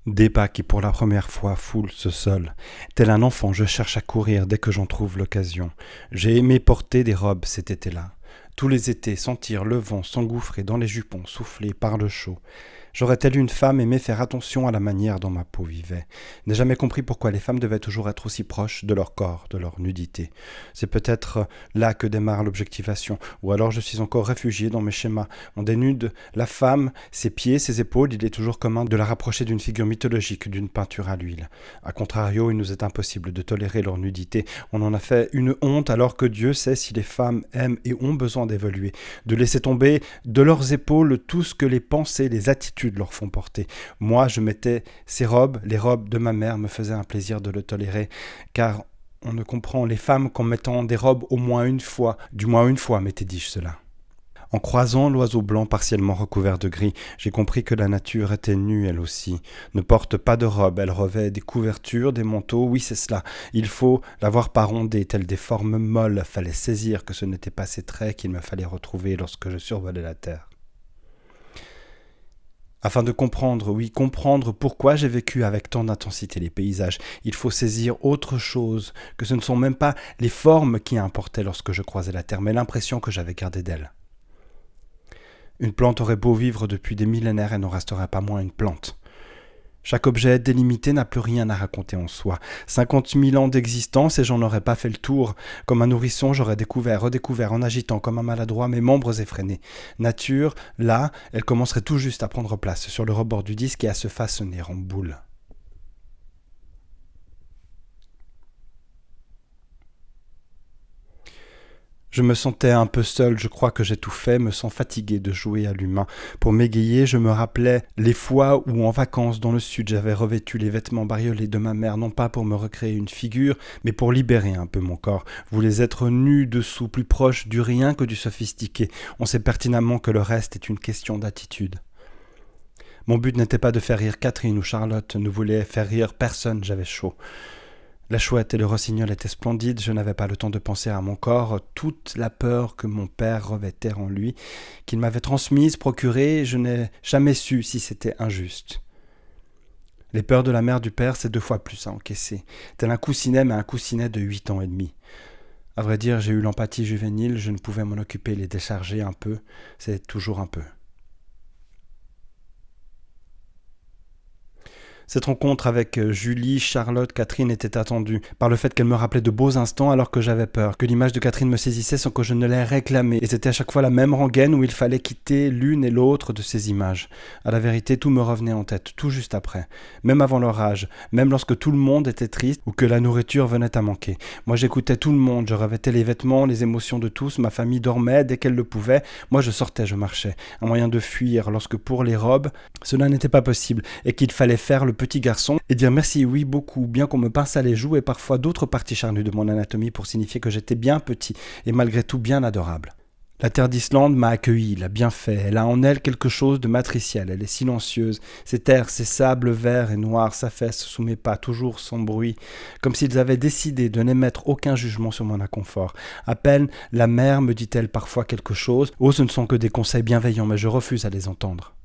Des pas qui pour la première fois foulent ce sol. Tel un enfant, je cherche à courir dès que j'en trouve l'occasion. J'ai aimé porter des robes cet été-là. Tous les étés, sentir le vent s'engouffrer dans les jupons soufflés par le chaud. J'aurais telle une femme aimé faire attention à la manière dont ma peau vivait. N'ai jamais compris pourquoi les femmes devaient toujours être aussi proches de leur corps, de leur nudité. C'est peut-être là que démarre l'objectivation, ou alors je suis encore réfugié dans mes schémas. On dénude la femme, ses pieds, ses épaules, il est toujours commun de la rapprocher d'une figure mythologique, d'une peinture à l'huile. A contrario, il nous est impossible de tolérer leur nudité. On en a fait une honte alors que Dieu sait si les femmes aiment et ont besoin d'évoluer, de laisser tomber de leurs épaules tout ce que les pensées, les attitudes leur font porter. Moi, je mettais ces robes, les robes de ma mère me faisaient un plaisir de le tolérer, car on ne comprend les femmes qu'en mettant des robes au moins une fois, du moins une fois, m'était-dis-je cela. En croisant l'oiseau blanc partiellement recouvert de gris, j'ai compris que la nature était nue elle aussi. Ne porte pas de robe, elle revêt des couvertures, des manteaux, oui c'est cela. Il faut l'avoir parondée, telle des formes molles, fallait saisir que ce n'était pas ces traits qu'il me fallait retrouver lorsque je survolais la terre. Afin de comprendre, oui, comprendre pourquoi j'ai vécu avec tant d'intensité les paysages, il faut saisir autre chose, que ce ne sont même pas les formes qui importaient lorsque je croisais la terre, mais l'impression que j'avais gardée d'elle. Une plante aurait beau vivre depuis des millénaires, elle n'en resterait pas moins une plante. Chaque objet délimité n'a plus rien à raconter en soi. 50 000 ans d'existence et j'en aurais pas fait le tour. Comme un nourrisson, j'aurais découvert, redécouvert, en agitant comme un maladroit mes membres effrénés. Nature, là, elle commencerait tout juste à prendre place sur le rebord du disque et à se façonner en boule. Je me sentais un peu seul, je crois que j'ai tout fait, me sens fatigué de jouer à l'humain. Pour m'égayer, je me rappelais les fois où en vacances dans le sud j'avais revêtu les vêtements bariolés de ma mère, non pas pour me recréer une figure, mais pour libérer un peu mon corps. Voulais être nu dessous, plus proche du rien que du sophistiqué. On sait pertinemment que le reste est une question d'attitude. Mon but n'était pas de faire rire Catherine ou Charlotte, ne voulais faire rire personne, j'avais chaud. La chouette et le rossignol étaient splendides, je n'avais pas le temps de penser à mon corps, toute la peur que mon père revêtait en lui, qu'il m'avait transmise, procurée, je n'ai jamais su si c'était injuste. Les peurs de la mère du père, c'est 2 fois plus à encaisser, tel un coussinet, mais un coussinet de 8 ans et demi. À vrai dire, j'ai eu l'empathie juvénile, je ne pouvais m'en occuper, les décharger un peu, c'est toujours un peu. Cette rencontre avec Julie, Charlotte, Catherine était attendue, par le fait qu'elle me rappelait de beaux instants alors que j'avais peur, que l'image de Catherine me saisissait sans que je ne l'aie réclamée, et c'était à chaque fois la même rengaine où il fallait quitter l'une et l'autre de ces images. À la vérité, tout me revenait en tête, tout juste après, même avant l'orage, même lorsque tout le monde était triste ou que la nourriture venait à manquer. Moi j'écoutais tout le monde, je revêtais les vêtements, les émotions de tous, ma famille dormait dès qu'elle le pouvait, moi je sortais, je marchais, un moyen de fuir, lorsque pour les robes, cela n'était pas possible, et qu'il fallait faire le petit garçon et dire merci, oui, beaucoup, bien qu'on me pinçât les joues et parfois d'autres parties charnues de mon anatomie pour signifier que j'étais bien petit et malgré tout bien adorable. La terre d'Islande m'a accueilli, l'a bien fait, elle a en elle quelque chose de matriciel, elle est silencieuse, ses terres, ses sables verts et noirs s'affaissent sous mes pas, toujours sans bruit, comme s'ils avaient décidé de n'émettre aucun jugement sur mon inconfort. À peine la mer me dit-elle parfois quelque chose, oh ce ne sont que des conseils bienveillants mais je refuse à les entendre.